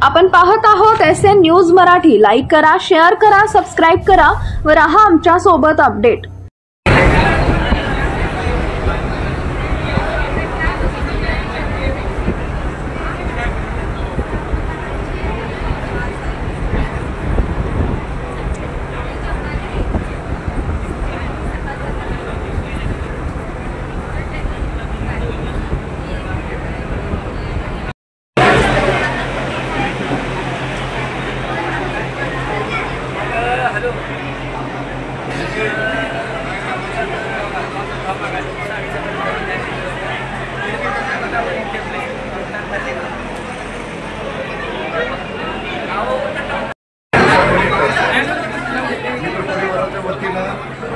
आपण पाहत आहोत SN न्यूज मराठी। लाईक करा, शेअर करा, सबस्क्राइब करा व रहा आमच्या सोबत अपडेट।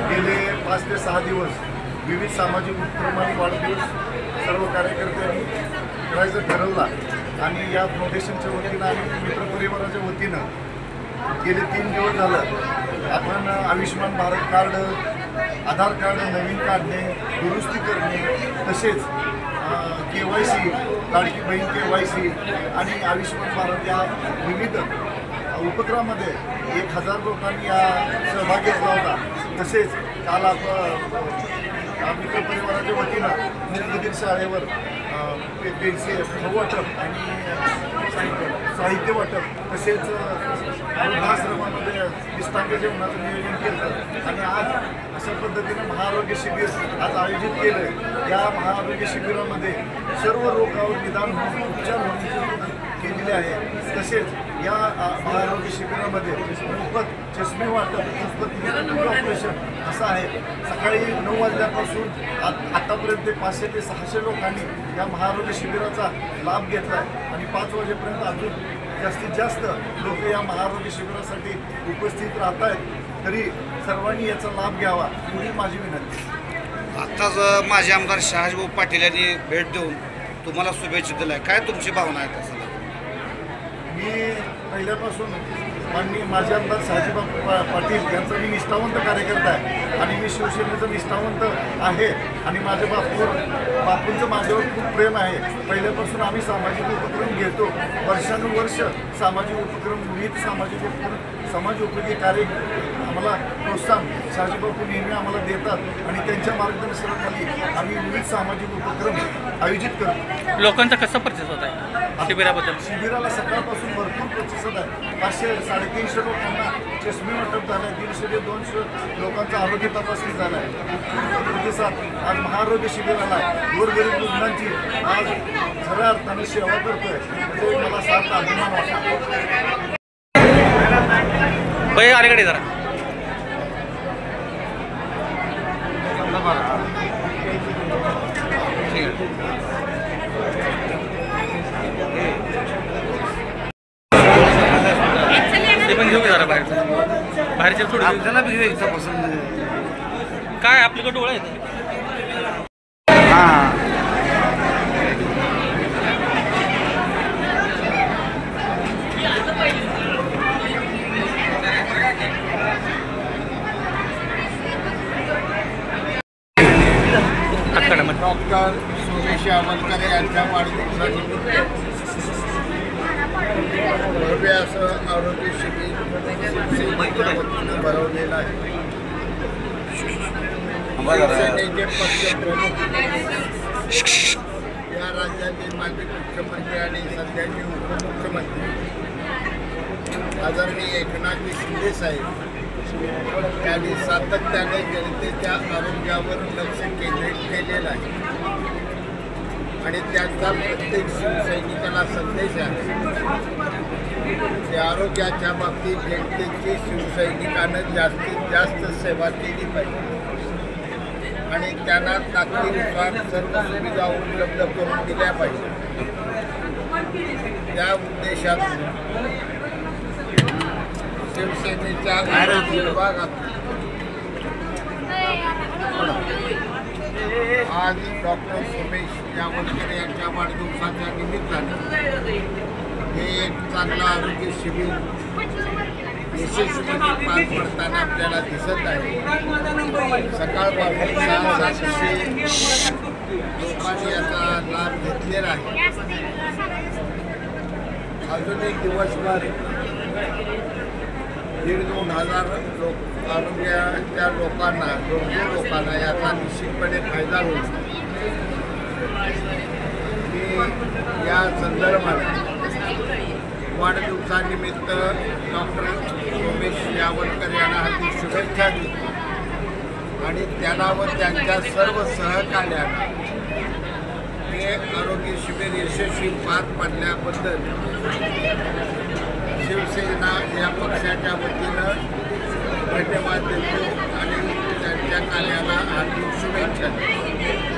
गेले 5 ते 6 दिवस विविध सामाजिक उपक्रम आणि वाढदिवस सर्व कार्यकर्त्यांनी करायचं ठरवलं आणि या फाउंडेशनच्या वतीनं आणि मित्रपरिवाराच्या वतीनं गेले 3 दिवस झालं आपण आयुष्यमान भारत कार्ड, आधार कार्ड नवीन काढणे, दुरुस्ती करणे, तसेच KYC, लाडकी बहीण KYC आणि आयुष्यमान भारत या विविध उपक्रमामध्ये 1000 लोकांनी या सहभाग घेतला होता। तसेच काल मित्र परिवाराच्या वतीनं निर्गुदीर शाळेवर पेन्सिल वाटप आणि साहित्य वाटप, तसेच वृद्धाश्रमामध्ये निष्ठांग जेवणाचं नियोजन केलं आणि आज अशा पद्धतीनं महाआरोग्य शिबिर आज आयोजित केलं। या महाआरोग्य शिबिरामध्ये सर्व रोगावर निदान होऊन उपचार होण्याची केलेले आहे। तसेच या महाआरोग्य शिबिरामध्ये मोफत चष्मे वाटप, मोफत ऑपरेशन असं आहे। सकाळी 9 वाजल्यापासून आतापर्यंत 500 ते 600 लोकांनी या महाआरोग्य शिबिराचा लाभ घेतला आहे आणि 5 वाजेपर्यंत अजून जास्तीत जास्त लोक या महाआरोग्य शिबिरासाठी उपस्थित राहत आहेत। तरी सर्वांनी याचा लाभ घ्यावा एवढी माझी विनंती। आत्ताच माझे आमदार शहाजीभाऊ पाटील यांनी भेट देऊन तुम्हाला शुभेच्छा दिल्या, काय तुमची भावना आहे? तसं मी पहिल्यापासून माननीय माझे आमदार शहाजीभाऊ पाटील यांचा मी निष्ठावंत कार्यकर्ता आहे आणि मी शिवसेनेचा निष्ठावंत आहे आणि माझ्या बापूंचं माझ्यावर खूप प्रेम आहे। पहिल्यापासून आम्ही सामाजिक उपक्रम घेतो, वर्षानुवर्ष सामाजिक उपक्रम, विविध सामाजिक उपक्रम, समाज उपयोगी कार्य आम्हाला प्रोत्साहन शहाजीबापू नेहमी आम्हाला देतात आणि त्यांच्या मार्गदर्शनाखाली आम्ही विविध सामाजिक उपक्रम आयोजित करतो। लोकांचा कसा प्रतिसाद होत आहे शिबिराबद्दल? शिबिराला सकाळपासून भरपूर प्रतिसाद आहे। 500-350 लोकांना चष्मे वाटप झाले, 150 ते 200 लोकांचा आरोग्य तपासणी झाला आहे। प्रतिसाद आज महाआरोग्य शिबिराला गोरगरीब रुग्णांची आज खऱ्या अर्थाने सेवा करतोय, म्हणजे मला सार्थ अभिमान वाटतो। अलीकडे जरा ते पण घेऊ जरा बाहेरच्या थोडं त्याला बी घ्यायचं पसंत काय आपल्याकडे डोळा आहे। डॉक्टर सोमेश आवलकर यांच्या वाढदिवसानिमित्त भव्य असं आरोग्य शिबिर भरवलेलं आहे। शिवसेनेचे पक्षप्रमुख, या राज्याचे माजी मुख्यमंत्री आणि सध्याचे उपमुख्यमंत्री आदरणीय एकनाथजी शिंदे साहेब यांनी सातत्याने जनतेच्या आरोग्यावर लक्ष केंद्रित केलेलं आहे आणि त्यांचा प्रत्येक शिवसैनिकाला संदेश आहे की आरोग्याच्या बाबतीत जनतेची शिवसैनिकानं जास्तीत जास्त सेवा केली पाहिजे आणि त्यांना ताकदीनुसार सर्व सुविधा उपलब्ध करून दिल्या पाहिजे। त्या उद्देशातून शिवसेनेच्या आरोग्य विभागात आज डॉक्टर सोमेश आवलकर यांच्या वाढदिवसाच्या निमित्तानं हे एक चांगलं आरोग्य शिबिर यशस्वीपणे पार पडताना आपल्याला दिसत आहे। सकाळपासून 600-700 लोकांनी याचा लाभ घेतलेला आहे। अजून एक दिवसभर 1,500 लोक आरोग्याच्या लोकांना गरजू लोकांना याचा निश्चितपणे फायदा होईल. मी या संदर्भात वाढदिवसानिमित्त डॉक्टर उमेश यावलकर यांना हार्दिक शुभेच्छा देतो आणि त्यांना व त्यांच्या सर्व सहकार्यांना हे आरोग्य शिबिर यशस्वी पार पडल्याबद्दल शिवसेना या पक्षाच्या वतीनं धन्यवाद देतो आणि त्यांच्या कार्याला हार्दिक शुभेच्छा देतो.